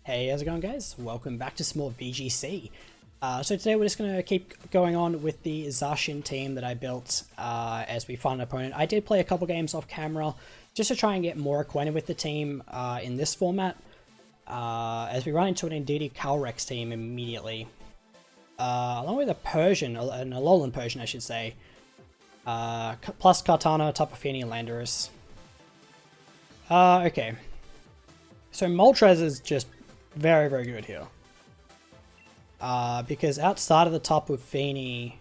Hey, how's it going, guys? Welcome back to some more VGC. So today we're just going to keep going on with the Zacian team that I built as we find an opponent. I did play a couple games off camera just to try and get more acquainted with the team in this format, as we run into an Indeedee Calrex team immediately, along with a Persian, an Alolan Persian I should say, plus Kartana, Tapafini, and Landorus. Okay, so Moltres is just very, very good here. Because outside of the top with Fini,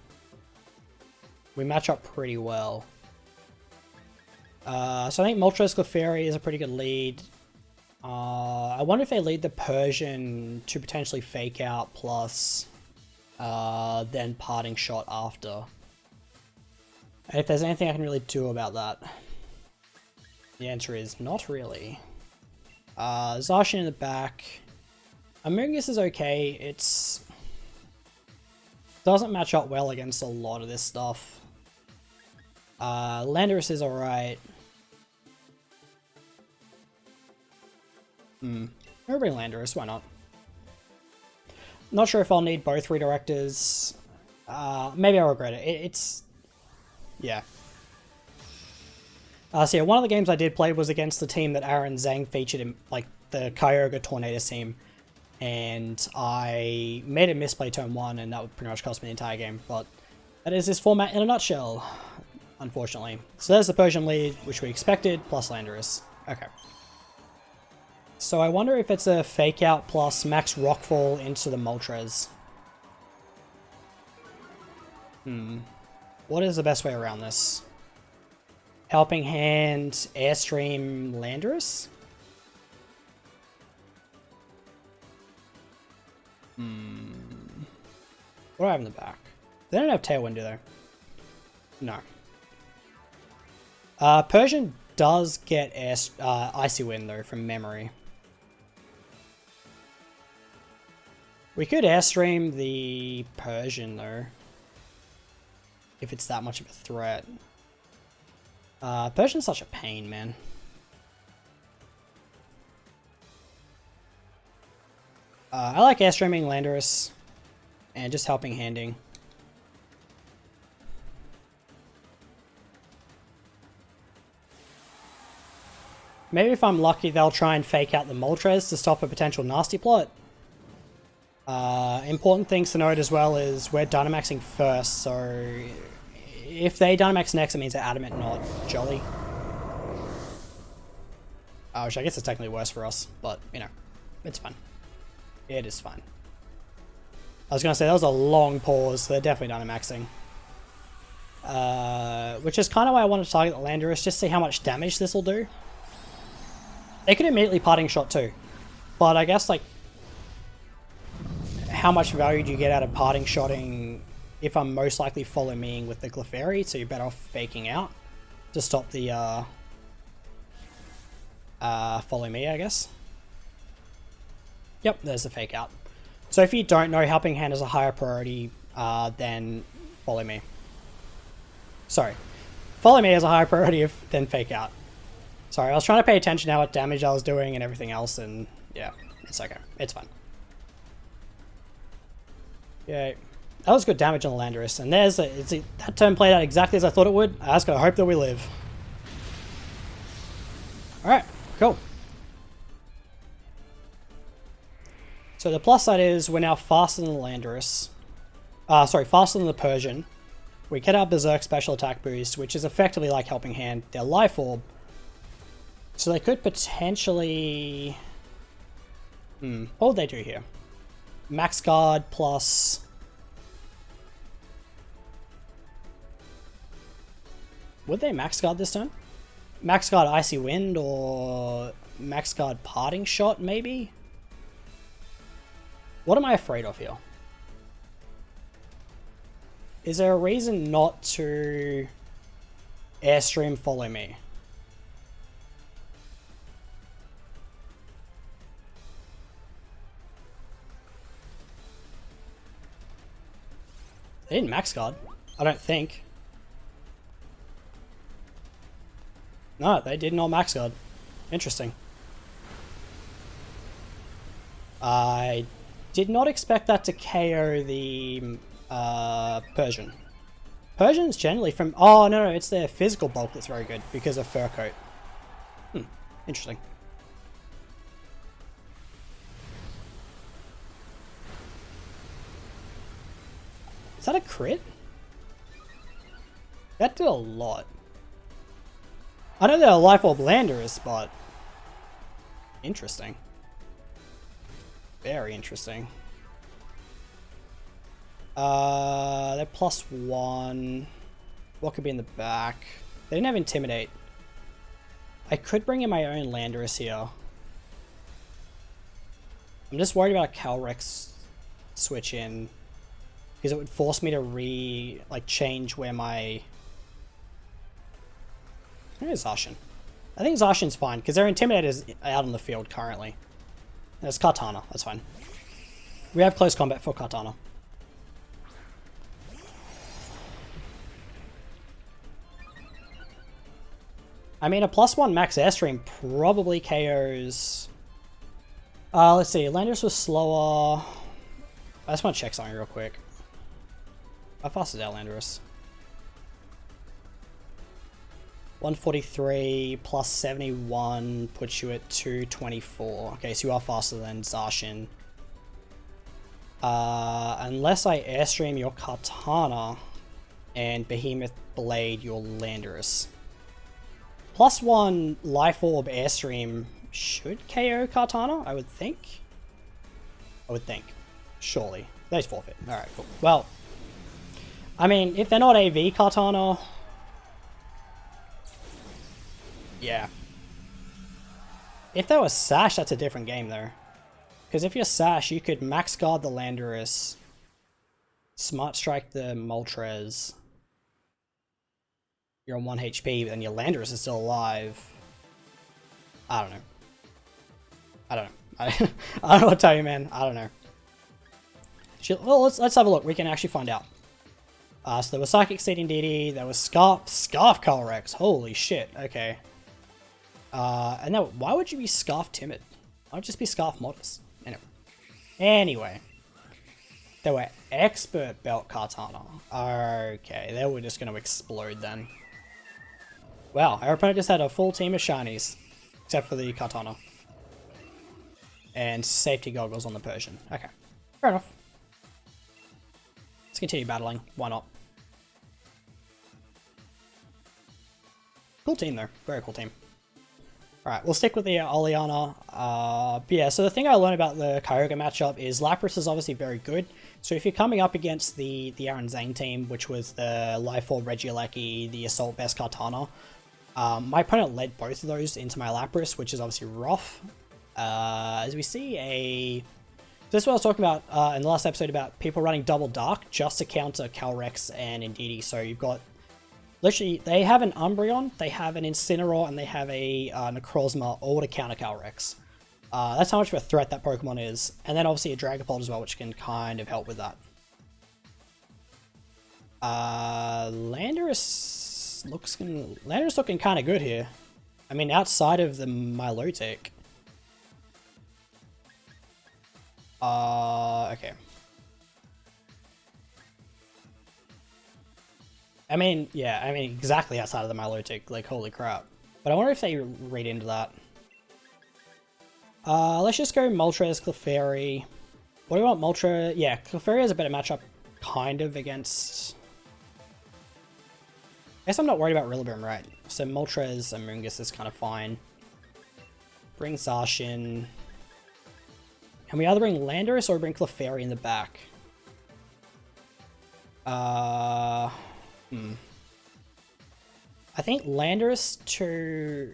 we match up pretty well. So I think Moltres Clefairy is a pretty good lead. I wonder if they lead the Persian to potentially Fake Out plus then Parting Shot after. And if there's anything I can really do about that. The answer is not really. Zacian in the back. Amoonguss is okay. It's doesn't match up well against a lot of this stuff. Landorus is alright. I'll bring Landorus, why not? Not sure if I'll need both redirectors. Maybe I'll regret it. It's yeah. So yeah, one of the games I did play was against the team that Aaron Zhang featured in, like the Kyogre Tornadus team. And I made a misplay turn 1, and that would pretty much cost me the entire game. But that is this format in a nutshell, unfortunately. So there's the Persian lead, which we expected, plus Landorus. Okay. So I wonder if it's a Fake Out plus Max Rockfall into the Moltres. What is the best way around this? Helping Hand, Airstream, Landorus? What do I have in the back? They don't have Tailwind, do they? No. Persian does get Icy Wind, though, from memory. We could Airstream the Persian, though. If it's that much of a threat. Persian's such a pain, man. I like Airstreaming Landorus and just helping handing. Maybe if I'm lucky, they'll try and Fake Out the Moltres to stop a potential nasty plot. Important things to note as well is we're Dynamaxing first, so if they Dynamax next, it means they're Adamant, not Jolly. Which I guess is technically worse for us, but, you know, it's fine. It is fine. I was going to say, that was a long pause, so they're definitely Dynamaxing. Which is kind of why I wanted to target the Landorus, just see how much damage this will do. They could immediately Parting Shot too, but I guess, like, how much value do you get out of Parting Shotting if I'm most likely Follow Meing with the Clefairy, so you're better off Faking Out to stop the Follow Me, I guess. Yep, there's the Fake Out. So if you don't know, Helping Hand is a higher priority than Follow Me. Sorry. Follow Me is a higher priority than Fake Out. Sorry, I was trying to pay attention to how much damage I was doing and everything else, and yeah, it's okay. It's fine. Yeah, that was good damage on the Landorus, and there's that turn played out exactly as I thought it would. I just gotta hope that we live. Alright, cool. So the plus side is we're now faster than the Landorus. Sorry, faster than the Persian. We get our Berserk special attack boost, which is effectively like Helping Hand. Their Life Orb. So they could potentially... what would they do here? Max Guard plus... Would they Max Guard this turn? Max Guard Icy Wind or Max Guard Parting Shot, maybe? What am I afraid of here? Is there a reason not to Airstream Follow Me? They didn't Max Guard, I don't think. No, they did not Max Guard. Interesting. I did not expect that to KO the Persian. Persians generally from... Oh, no, it's their physical bulk that's very good because of fur coat. Interesting. Is that a crit? That did a lot. I know they're Life Orb Landers, but... Interesting. Very interesting. They're +1. What could be in the back? They didn't have Intimidate. I could bring in my own Landorus here. I'm just worried about a Calrex switch in. Because it would force me to change where my... Maybe Zacian. I think Zacian's fine, because their Intimidate is out on the field currently. There's Kartana, that's fine. We have close combat for Kartana. I mean, a +1 max airstream probably KOs... let's see, Landorus was slower... I just want to check something real quick. How fast is our Landorus? 143 plus 71 puts you at 224. Okay, so you are faster than Zacian. Unless I airstream your Kartana and Behemoth Blade your Landorus. +1 Life Orb airstream should KO Kartana, I would think. Surely. Those forfeit. Alright, cool. Well, I mean, if they're not AV Kartana... Yeah. If that was Sash, that's a different game, though. Because if you're Sash, you could max guard the Landorus, Smart Strike the Moltres. You're on 1 HP, but then your Landorus is still alive. I don't know. I don't know what to tell you, man. I don't know. Well, let's have a look. We can actually find out. So there was Psychic Seeding DD, there was Scarf Calrex. Holy shit, okay. And now, why would you be Scarf Timid? Why would just be Scarf Modest? Anyway. They were Expert Belt Kartana. Okay, they were just going to explode then. Wow, our opponent just had a full team of shinies. Except for the Kartana. And safety goggles on the Persian. Okay, fair enough. Let's continue battling. Why not? Cool team though. Very cool team. Alright, we'll stick with the Oleana. But yeah, so the thing I learned about the Kyogre matchup is Lapras is obviously very good. So if you're coming up against the Aaron Zane team, which was the Life Orb Regieleki, the Assault Vest Kartana, my opponent led both of those into my Lapras, which is obviously rough. As we see this is what I was talking about in the last episode about people running Double Dark just to counter Calrex and Indeedee. So you've got, literally, they have an Umbreon, they have an Incineroar, and they have a Necrozma, all to counter Calrex. That's how much of a threat that Pokemon is. And then obviously a Dragapult as well, which can kind of help with that. Landorus looking kind of good here. I mean, outside of the Milotic. Okay. I mean, yeah, exactly outside of the Milotic, like, holy crap. But I wonder if they read into that. Let's just go Moltres, Clefairy. What do we want, Moltres? Yeah, Clefairy has a better matchup, kind of, against... I guess I'm not worried about Rillaboom, right? So Moltres and Moongus is kind of fine. Bring Zacian. Can we either bring Landorus or bring Clefairy in the back? I think Landorus to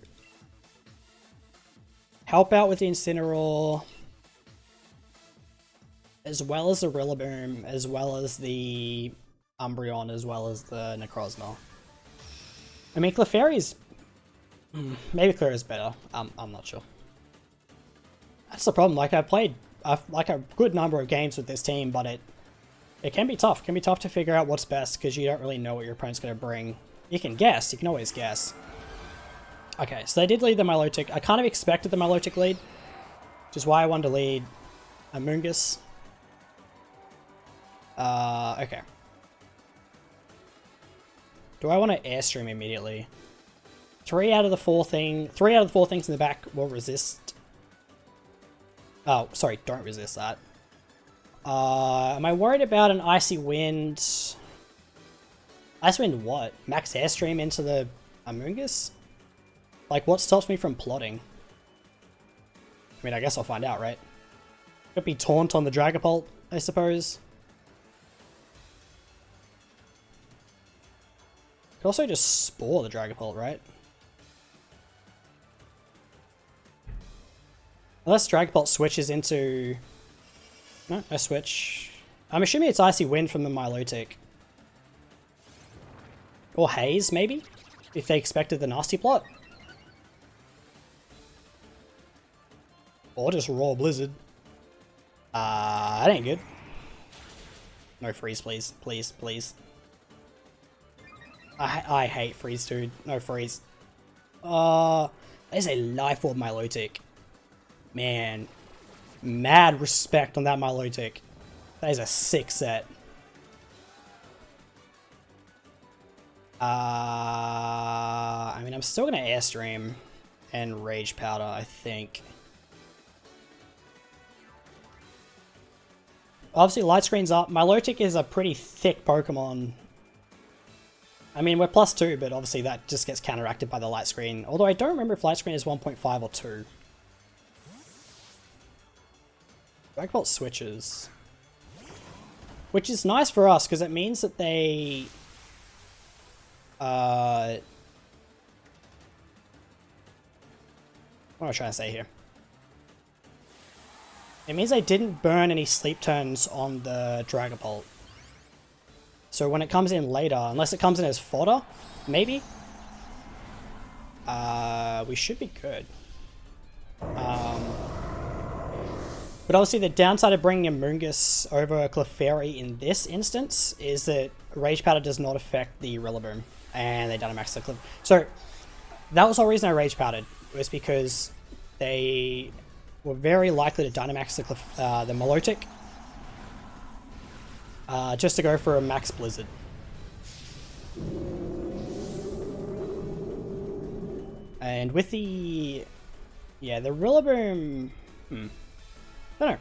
help out with the Incineroar, as well as the Rillaboom, as well as the Umbreon, as well as the Necrozma. I mean, Clefairy's... maybe Clefairy's better. I'm not sure. That's the problem. Like, I've played like a good number of games with this team, but it can be tough. It can be tough to figure out what's best because you don't really know what your opponent's going to bring. You can guess. You can always guess. Okay, so they did lead the Milotic. I kind of expected the Milotic lead, which is why I wanted to lead. Amoongus. Okay. Do I want to airstream immediately? 3 out of the 4 things in the back will resist. Oh, sorry, don't resist that. Am I worried about an Icy Wind? Icy Wind what? Max airstream into the Amoongus? Like, what stops me from plotting? I mean, I guess I'll find out, right? Could be Taunt on the Dragapult, I suppose. Could also just Spore the Dragapult, right? Unless Dragapult switches into... No, no switch. I'm assuming it's Icy Wind from the Milotic. Or Haze, maybe? If they expected the Nasty Plot. Or just Raw Blizzard. That ain't good. No freeze, please. Please, please. I hate freeze, dude. No freeze. That is a Life Orb Milotic. Man. Mad respect on that Milotic. That is a sick set. I mean, I'm still gonna Airstream and Rage Powder, I think. Obviously, Light Screen's up. Milotic is a pretty thick Pokemon. I mean, we're +2, but obviously that just gets counteracted by the Light Screen. Although I don't remember if Light Screen is 1.5 or 2. Dragapult switches. Which is nice for us, because it means that they... What am I trying to say here? It means they didn't burn any sleep turns on the Dragapult. So when it comes in later, unless it comes in as fodder, maybe, we should be good. But obviously the downside of bringing Amoongus over Clefairy in this instance is that Rage Powder does not affect the Rillaboom, and they Dynamax the Clef. So that was the whole reason I Rage Powdered, was because they were very likely to Dynamax the Milotic, just to go for a Max Blizzard. And with the... yeah, the Rillaboom... I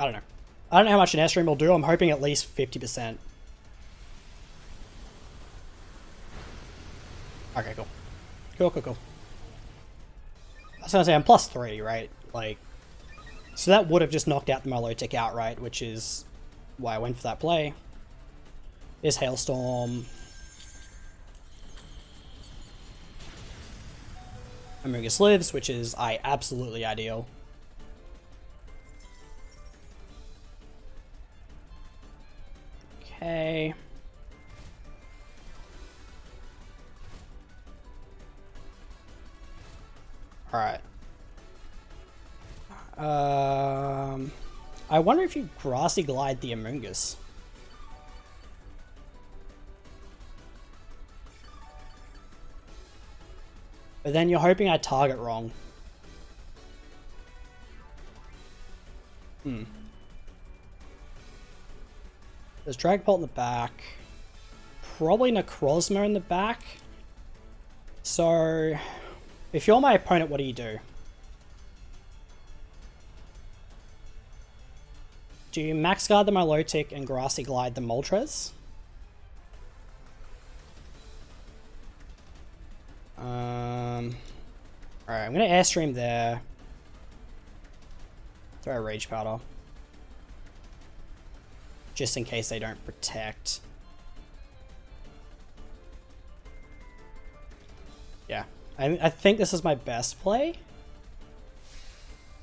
don't know. I don't know how much an Airstream will do. I'm hoping at least 50%. Okay, cool. Cool. I was gonna say, I'm +3, right? Like, so that would have just knocked out the Milotic outright, which is why I went for that play. There's Hailstorm. Amoongus lives, which is absolutely ideal. Okay. Alright. I wonder if you Grassy Glide the Amoongus. But then you're hoping I target wrong. There's Dragapult in the back. Probably Necrozma in the back. So, if you're my opponent, what do you do? Do you Max Guard the Milotic and Grassy Glide the Moltres? Alright, I'm gonna Airstream there. Throw a Rage Powder. Just in case they don't protect. Yeah. I think this is my best play.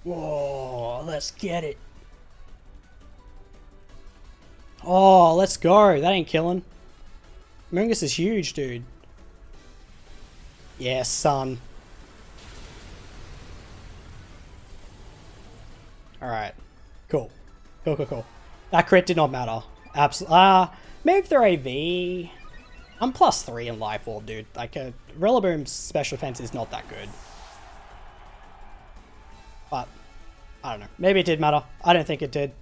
Whoa, let's get it. Oh, let's go. That ain't killing. Amoongus is huge, dude. Yeah, son. Alright. Cool. Cool. That crit did not matter. Absolutely. Maybe they're AV. I'm +3 in Life Orb, dude. Like, Rillaboom's special defense is not that good. But, I don't know. Maybe it did matter. I don't think it did.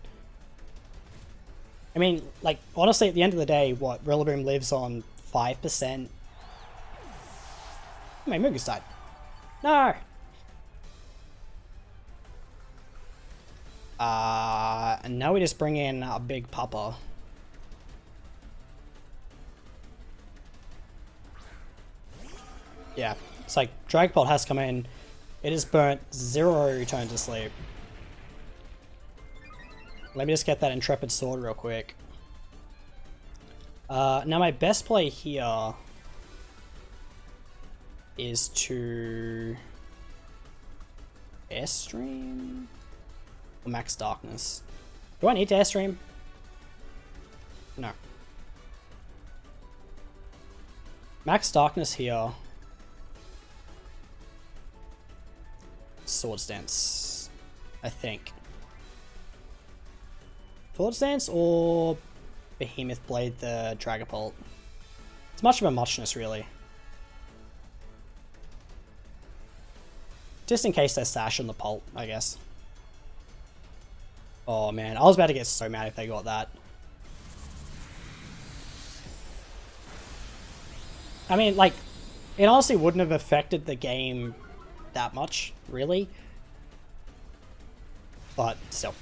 I mean, like, honestly, at the end of the day, what, Rillaboom lives on 5%? My Mungus died. No! And now we just bring in a big papa. Yeah, it's like Dragapult has come in. It has burnt 0 turns to sleep. Let me just get that Intrepid Sword real quick. Now my best play here is to Airstream or Max Darkness. Do I need to Airstream? No. Max Darkness here. Swords Dance, I think. Swords Dance or Behemoth Blade the Dragapult. It's much of a muchness, really. Just in case there's Sash on the Pult, I guess. Oh man, I was about to get so mad if they got that. I mean, like, it honestly wouldn't have affected the game that much, really. But still.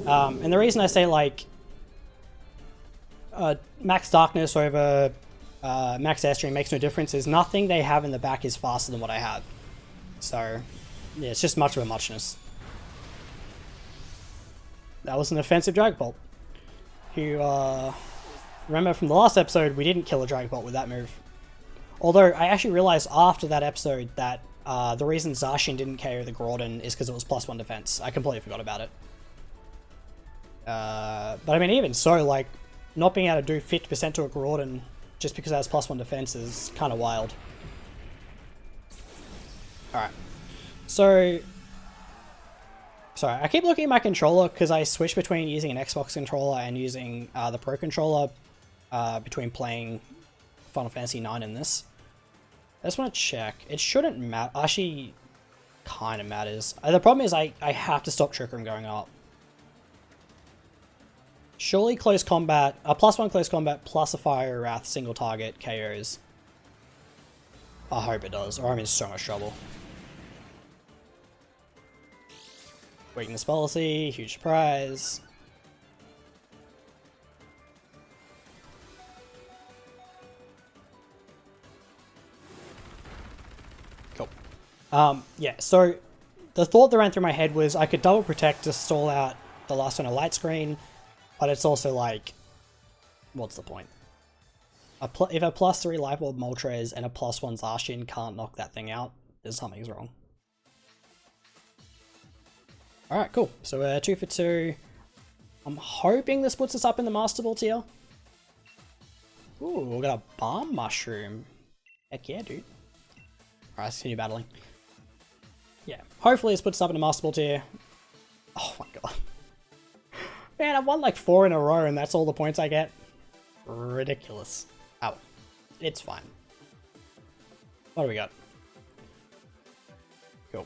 And the reason I say, like, Max Darkness over Max Airstream makes no difference is nothing they have in the back is faster than what I have. So, yeah, it's just much of a muchness. That was an offensive Dragapult. Who, remember from the last episode, we didn't kill a Dragapult with that move. Although, I actually realized after that episode that the reason Zacian didn't KO the Groudon is because it was +1 defense. I completely forgot about it. But I mean, even so, like, not being able to do 50% to a Groudon just because it has +1 defense is kind of wild. Alright. So, sorry, I keep looking at my controller because I switch between using an Xbox controller and using the Pro controller between playing Final Fantasy IX in this. I just want to check. It shouldn't matter. Actually, kind of matters. The problem is I have to stop Trick Room going up. Surely close combat, a +1 close combat plus a Fire Wrath single target KOs. I hope it does, or I'm in so much trouble. Weakness policy, huge surprise. Cool. Yeah, so the thought that ran through my head was I could double protect to stall out the last one a light screen, but it's also like, what's the point? If a +3 Life Orb Moltres and a +1 Zacian can't knock that thing out, then something's wrong. Alright, cool. So we're 2 for 2. I'm hoping this puts us up in the Master Ball tier. Ooh, we got a Balm Mushroom. Heck yeah, dude. Alright, let's continue battling. Yeah, hopefully this puts us up in the Master Ball tier. Oh my god. Man, I've won like 4 in a row and that's all the points I get. Ridiculous. Oh, it's fine. What do we got? Cool.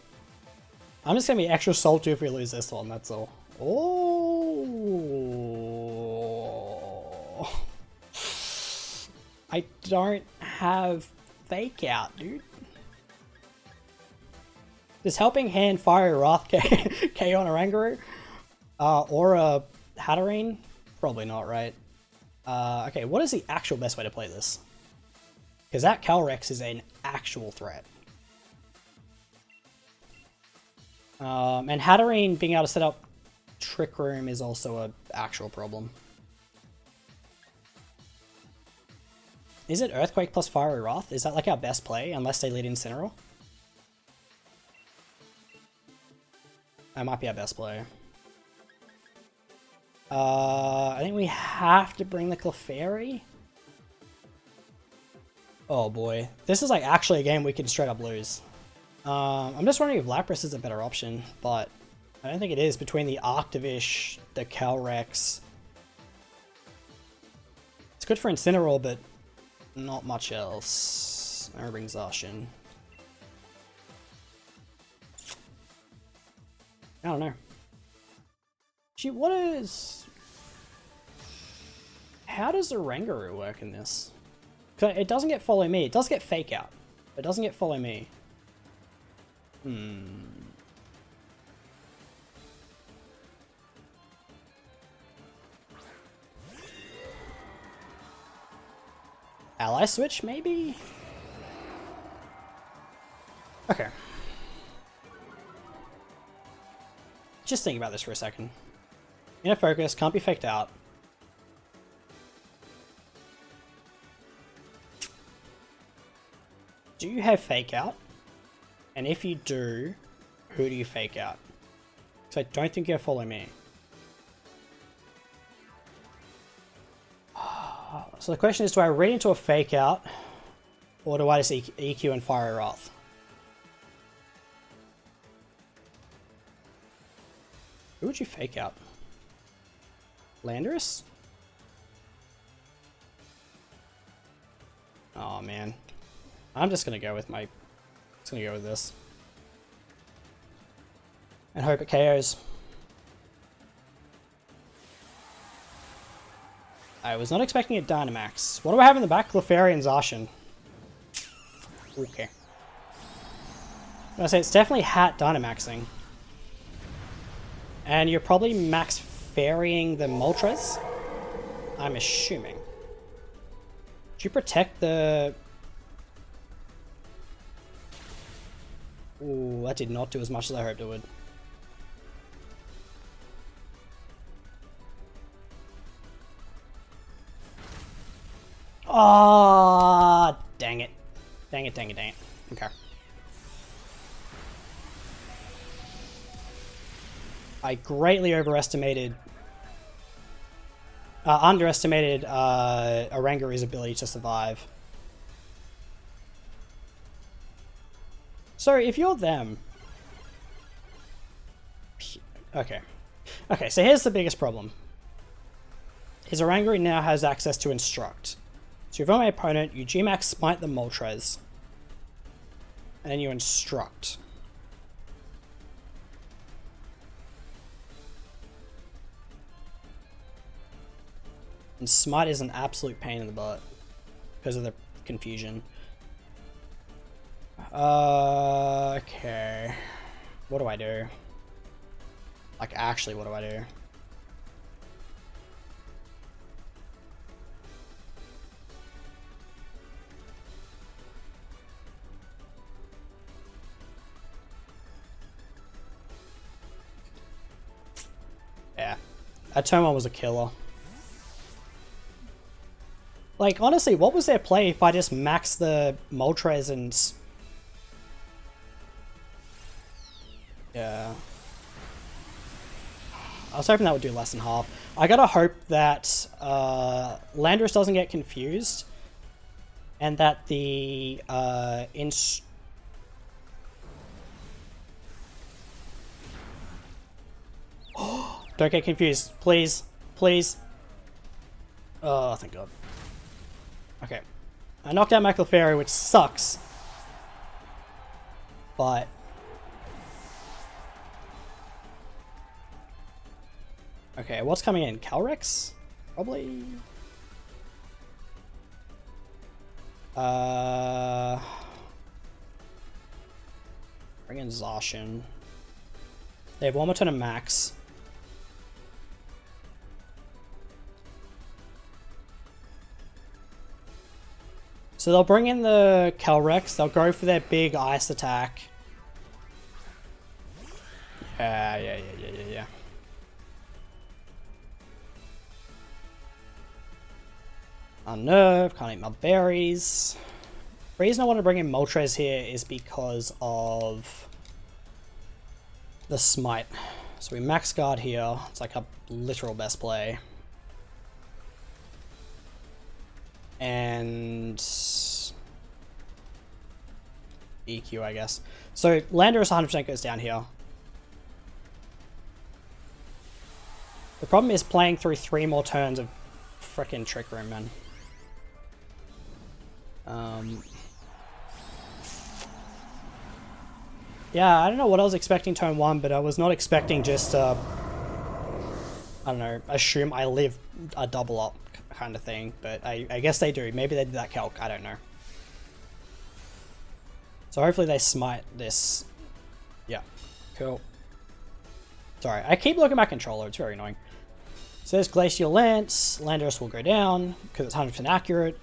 I'm just gonna be extra salty if we lose this one, that's all. Oh. I don't have Fake Out, dude. Does Helping Hand Fire Wrath KO on a Rangaroo? Or a Hatterene? Probably not, right? Okay, what is the actual best way to play this? Because that Calyrex is an actual threat. And Hatterene being able to set up Trick Room is also an actual problem. Is it Earthquake plus Fiery Wrath? Is that like our best play, unless they lead Incineroar? That might be our best play. I think we have to bring the Clefairy. Oh boy. This is like actually a game we can straight up lose. I'm just wondering if Lapras is a better option, but I don't think it is between the Arctivish, the Calyrex. It's good for Incineroar, but not much else. I'm gonna bring Zacian. I don't know. Gee, what is... How does the Rangaroo work in this? 'Cause it doesn't get follow me. It does get fake out. It doesn't get follow me. Ally switch, maybe? Okay. Just think about this for a second. Inner focus, can't be faked out. Do you have fake out? And if you do, who do you fake out? Because I don't think you'll follow me. So the question is, do I read into a fake out? Or do I just EQ and fire a Wrath? Who would you fake out? Landorus? Oh man. I'm just gonna go with my... Just gonna go with this. And hope it KOs. I was not expecting a Dynamax. What do I have in the back? Clefairy and Zacian. Okay. I say it's definitely hat Dynamaxing. And you're probably max fairying the Moltres? I'm assuming. Do you protect the... Ooh, that did not do as much as I hoped it would. Ah, oh, dang it. Dang it, dang it, dang it. Okay. I greatly underestimated a Rangaroo's ability to survive. So if you're them... Okay. Okay, so here's the biggest problem. Is Rangaroo now has access to Instruct. So if you're my opponent, you G-Max Smite the Moltres. And then you Instruct. And Smite is an absolute pain in the butt. Because of the confusion. Okay. What do I do? Like, actually, what do I do? Yeah. That turn one was a killer. Like, honestly, what was their play if I just maxed the Moltres and... Yeah. I was hoping that would do less than half. I gotta hope that Landorus doesn't get confused. And that the... Don't get confused. Please. Please. Oh, thank God. Okay. I knocked out my Clefairy, which sucks. But... Okay, what's coming in? Calyrex? Probably... Bring in Zacian. They have one more turn of max. So they'll bring in the Calyrex, they'll go for their big ice attack. Yeah. Unnerve, can't eat my berries. The reason I want to bring in Moltres here is because of the Smite. So we max guard here, it's like a literal best play. And EQ, I guess. So Landorus 100% goes down here. The problem is playing through 3 more turns of frickin' Trick Room, man. Yeah, I don't know what I was expecting turn 1, but I was not expecting just, I don't know, assume I live a double up kind of thing, but I guess they do. Maybe they did that calc, I don't know. So hopefully they smite this. Yeah, cool. Sorry, I keep looking at my controller, it's very annoying. So there's Glacial Lance, Landorus will go down, because it's 100% accurate.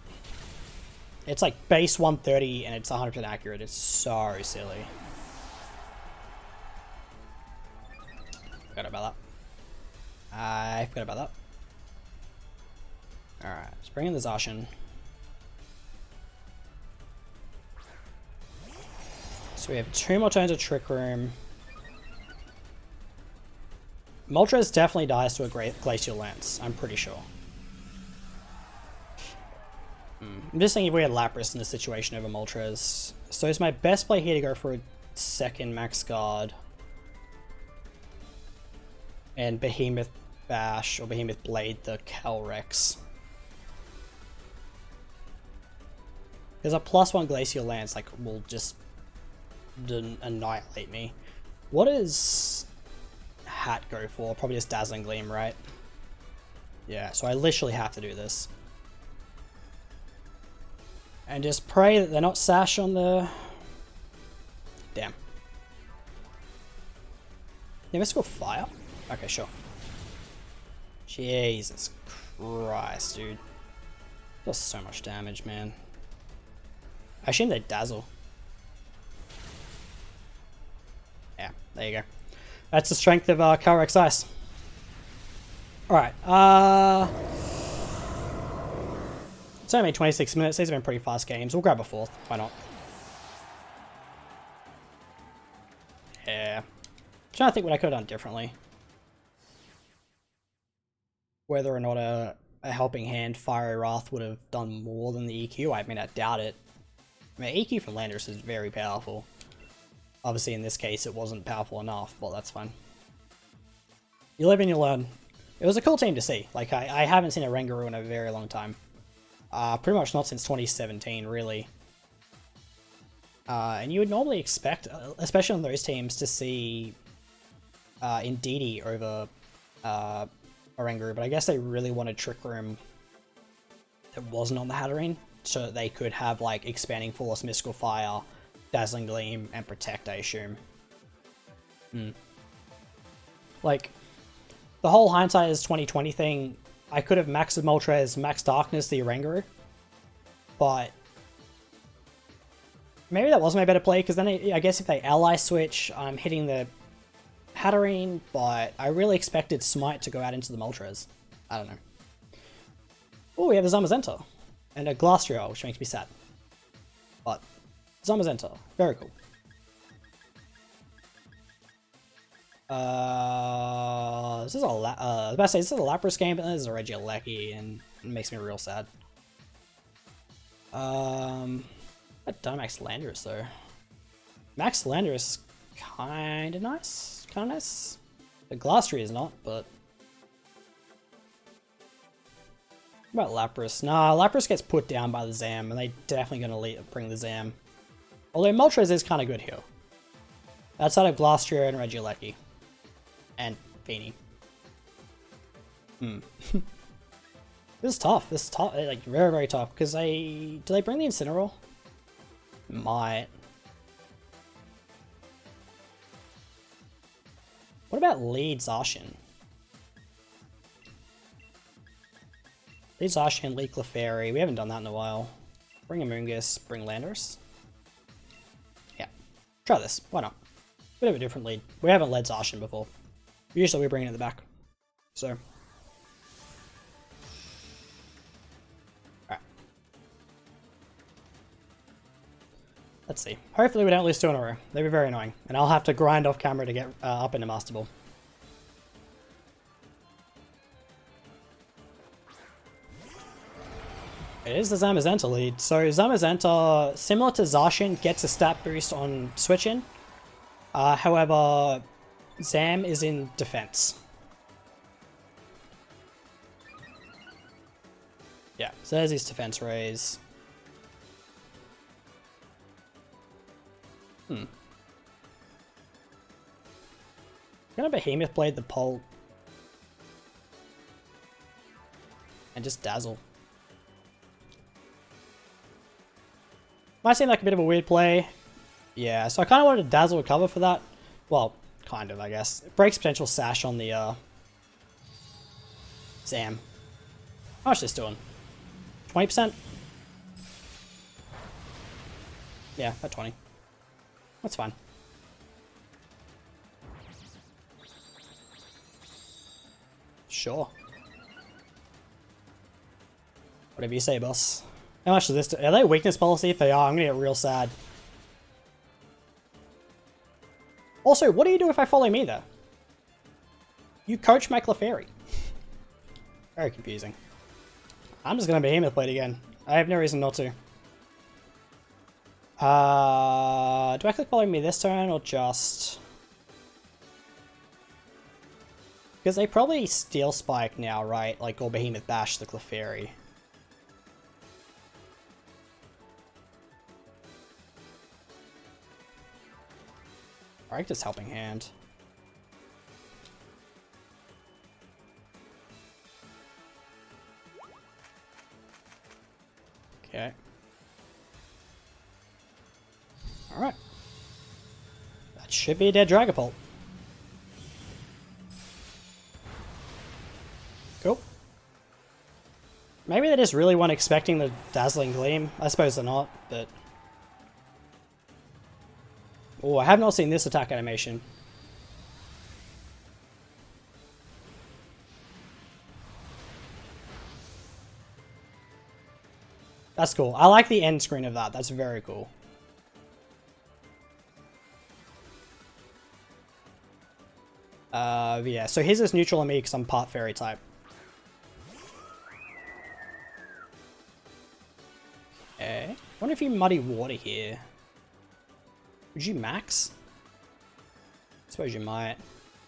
It's like base 130 and it's 100% accurate, it's so silly. Forgot about that. I forgot about that. Alright, let's bring in the Zacian. So we have 2 more turns of Trick Room. Moltres definitely dies to a Glacial Lance, I'm pretty sure. I'm just thinking if we had Lapras in this situation over Moltres. So is my best play here to go for a second Max Guard. And Behemoth Bash, or Behemoth Blade the Calyrex. Because a +1 Glacial Lance like will just annihilate me. What does Hat go for? Probably just Dazzling Gleam, right? Yeah, so I literally have to do this. And just pray that they're not Sash on the... Damn. Yeah, let's go Fire. Okay, sure. Jesus Christ, dude. Does so much damage, man. I assume they Dazzle. Yeah, there you go. That's the strength of Calyrex Ice. Alright, it's only been 26 minutes. These have been pretty fast games. We'll grab a 4th. Why not? Yeah. I'm trying to think what I could have done differently. Whether or not a Helping Hand Fiery Wrath would have done more than the EQ. I mean, I doubt it. I mean, EQ from Landorus is very powerful. Obviously, in this case, it wasn't powerful enough, but that's fine. You live and you learn. It was a cool team to see. Like, I haven't seen a Rangaroo in a very long time. Pretty much not since 2017, really. And you would normally expect, especially on those teams, to see Indeedee over Oranguru, but I guess they really wanted Trick Room that wasn't on the Hatterene, so that they could have, like, Expanding Force, Mystical Fire, Dazzling Gleam, and Protect, I assume. Like, the whole hindsight is 2020 thing, I could have maxed Moltres, Max Darkness the Oranguru, but maybe that wasn't my better play, because then I guess if they ally switch, I'm hitting the Hatterene, but I really expected Smite to go out into the Moltres. I don't know. Oh, we have a Zamazenta and a Glastriel, which makes me sad. But Zamazenta, very cool. This is a I was about to say this is a Lapras game, but this is a Regieleki, and it makes me real sad. That Dynamax Landorus though. Max Landorus, kinda nice. Kinda nice. The Glastriel is not, but. What about Lapras? Nah, Lapras gets put down by the Zam, and they definitely gonna bring the Zam. Although Moltres is kinda good here. Outside of Glastriel and Regieleki. And Feeny. This is tough. This is tough. Like, very, very tough. Because do they bring the Incineroar? Might. What about lead Zacian? Lead Zacian, lead Clefairy. We haven't done that in a while. Bring Amoonguss, bring Landorus. Yeah. Try this. Why not? Bit of a different lead. We haven't led Zacian before. Usually we bring it in the back. So. Alright. Let's see. Hopefully we don't lose 2 in a row. They'd be very annoying. And I'll have to grind off camera to get up into Master Ball. It is the Zamazenta lead. So Zamazenta, similar to Zacian, gets a stat boost on switch in. However, Zam is in defense. Yeah, so there's his defense raise. I'm gonna Behemoth Blade the Pult. And just Dazzle. Might seem like a bit of a weird play. Yeah, so I kind of wanted to Dazzle recover for that. Well, kind of, I guess. It breaks potential Sash on the, Zam. How much is this doing? 20%? Yeah, at 20. That's fine. Sure. Whatever you say, boss. How much is this? Are they weakness policy? If they are, I'm gonna get real sad. Also, what do you do if I follow me there? You coach my Clefairy. Very confusing. I'm just gonna Behemoth Blade again. I have no reason not to. Do I click follow me this turn or just... Because they probably Steel Spike now, right? Like, or Behemoth Bash the Clefairy. Alright, just Helping Hand. Okay. Alright. That should be a dead Dragapult. Cool. Maybe they just really weren't expecting the Dazzling Gleam. I suppose they're not, but... Oh, I have not seen this attack animation. That's cool. I like the end screen of that. That's very cool. Yeah, so his is neutral on me because I'm part Fairy type. Okay. I wonder if you Muddy Water here. Would you max? I suppose you might.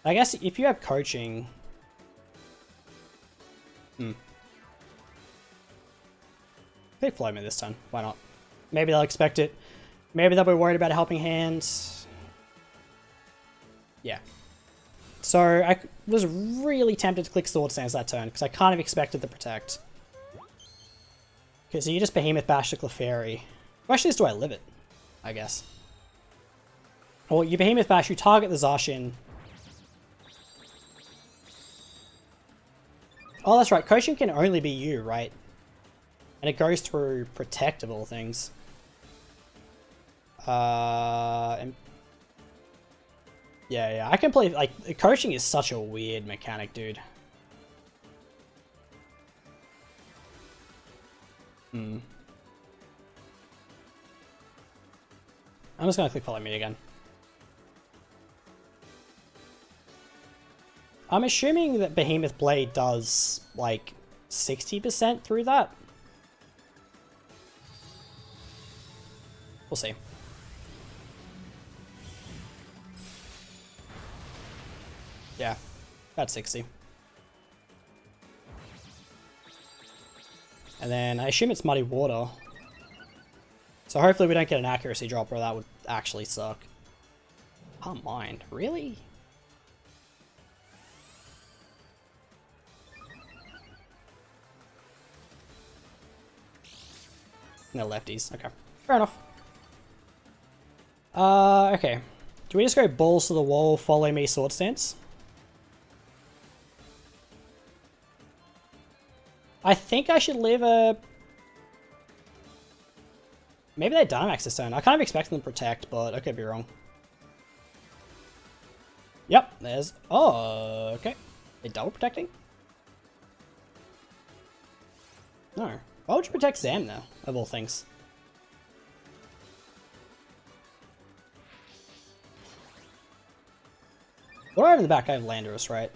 I guess if you have coaching... They flow me this time. Why not? Maybe they'll expect it. Maybe they'll be worried about Helping Hands. Yeah. So I was really tempted to click Sword Stance that turn because I kind of expected the Protect. Okay, so you just Behemoth Bash the Clefairy. How actually do I live it? I guess. Or you Behemoth Bash, you target the Zacian. Oh, that's right. Coaching can only be you, right? And it goes through Protect of all things. Yeah, I can play, like, coaching is such a weird mechanic, dude. I'm just gonna click follow me again. I'm assuming that Behemoth Blade does, like, 60% through that. We'll see. Yeah, about 60. And then I assume it's Muddy Water. So hopefully we don't get an accuracy drop or that would actually suck. Can't mind. Really? No lefties. Okay. Fair enough. Okay. Do we just go balls to the wall, follow me, Sword Stance? I think I should leave a... Maybe they Dynamax this turn. I kind of expect them to Protect, but I could be wrong. Yep, there's... Oh, okay. They double protecting? No. Why would you protect Zam now, of all things? What do I have in the back? I have Landorus, right?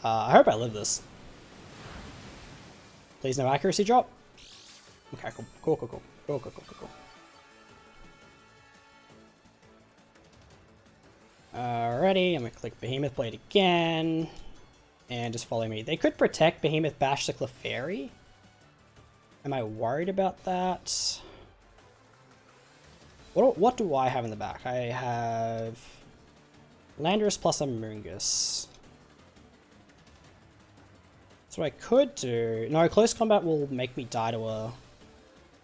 I hope I live this. Please no accuracy drop. Okay, cool. Alrighty, I'm gonna click Behemoth Blade again. And just follow me. They could Protect Behemoth Bash the Clefairy. Am I worried about that? What do I have in the back? I have Landorus plus a Moongus. So what I could do... No, close combat will make me die to a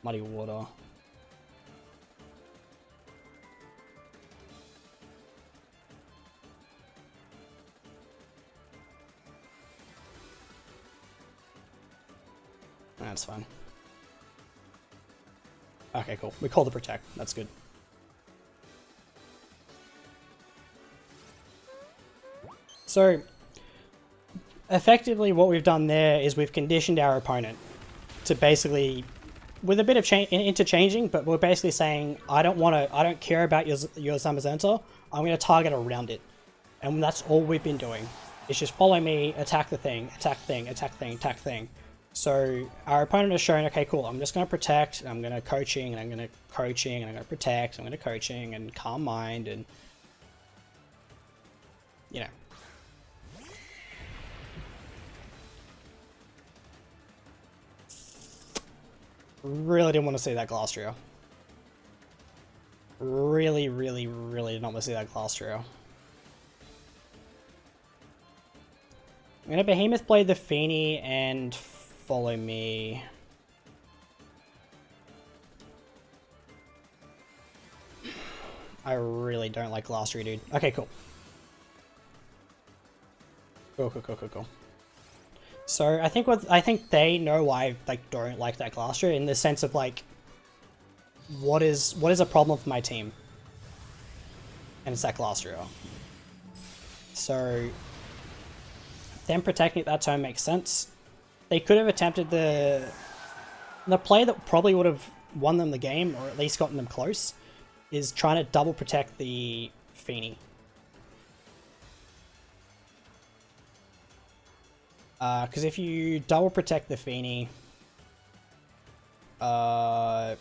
Muddy Water. That's fine. Okay, cool. We call the protect. That's good. So, effectively what we've done there is we've conditioned our opponent to basically, with a bit of interchanging, but we're basically saying, I don't care about your Zamazenta, I'm going to target around it. And that's all we've been doing. It's just follow me, attack the thing, attack thing, attack thing, attack thing. So our opponent has shown, okay, cool, I'm just going to protect, I'm going to coaching, and I'm going to coaching, and I'm going to protect, I'm going to coaching, and calm mind, and, you know. Really didn't want to see that glass trio. Really, really, really did not want to see that glass trio. I'm going to Behemoth Blade the Feeny and follow me. I really don't like glass trio, dude. Okay, cool. Cool. So I think they know I don't like that glass trio in the sense of like, what is a problem for my team? And it's that glass trio. So them protecting it that turn makes sense. They could have attempted the play that probably would have won them the game, or at least gotten them close, is trying to double protect the Feeny. Because if you double protect the Feeny, and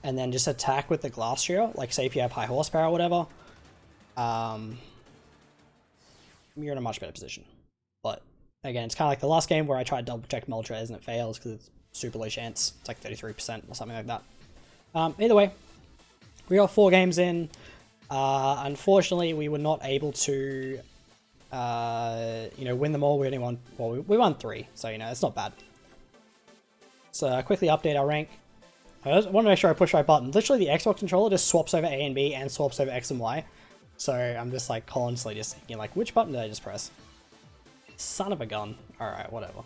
then just attack with the glass trio, like say if you have high horsepower or whatever, you're in a much better position. But again, it's kind of like the last game where I tried double protect Moltres and it fails because it's super low chance. It's like 33% or something like that. Either way, we got 4 games in. Unfortunately, we were not able to win them all. We only won, well, we won 3, so it's not bad. So quickly update our rank. I just want to make sure I push the right button. Literally, the Xbox controller just swaps over A and B and swaps over X and Y. So I'm just like constantly just thinking like, which button did I just press? Son of a gun. Alright, whatever.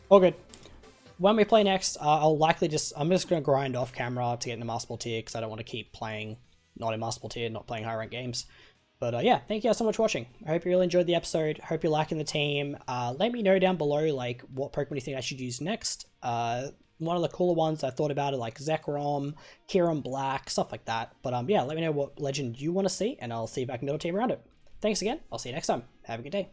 All good. When we play next, I'm just going to grind off camera to get in the Master Ball tier because I don't want to keep playing not in Master Ball tier, not playing high rank games. But yeah, thank you guys so much for watching. I hope you really enjoyed the episode. Hope you're liking the team. Let me know down below like what Pokemon you think I should use next. One of the cooler ones I thought about are like Zekrom, Kyurem Black, stuff like that. But yeah, let me know what legend you want to see, and I'll see if I can build a team around it. Thanks again. I'll see you next time. Have a good day.